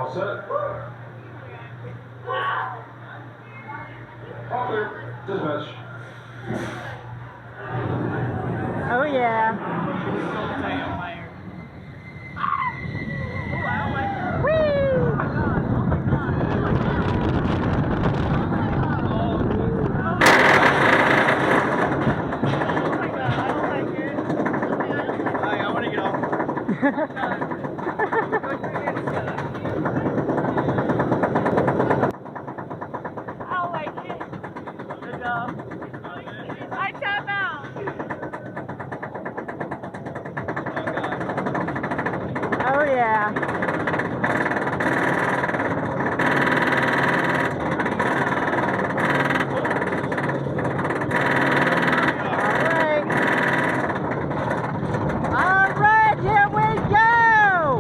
All set. All clear. Dispatch. Oh yeah. Oh yeah. All right, here we go.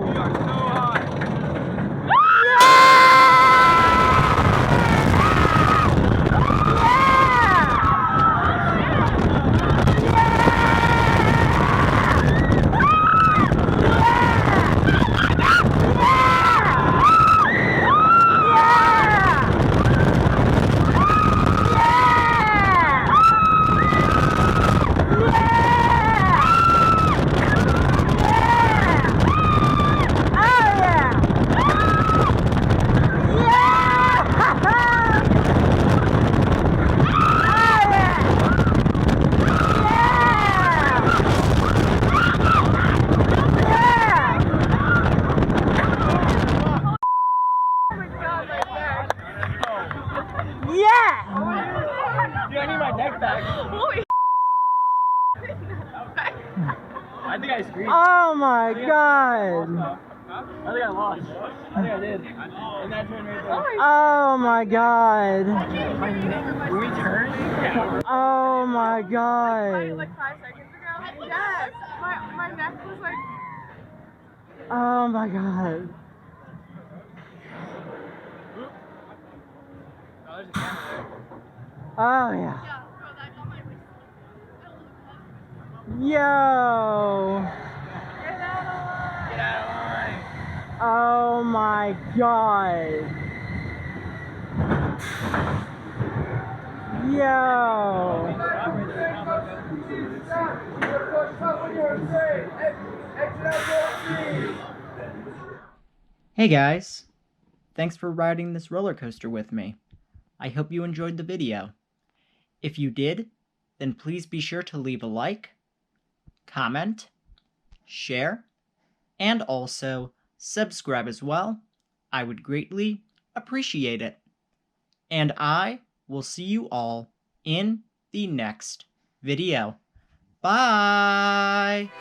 We are so high. Dude, I need my neck back. Holy I think I screamed. Oh my god. I think I lost. I think I did. And that turned right there. Oh my god. When we turned? Yeah. Oh my god. Like 5 seconds ago? Yes! My neck was like... Oh my god. Oh yeah. Yo. Get out of line! Oh my god. Yo. Hey guys. Thanks for riding this roller coaster with me. I hope you enjoyed the video. If you did, then please be sure to leave a like, comment, share, and also subscribe as well. I would greatly appreciate it. And I will see you all in the next video. Bye!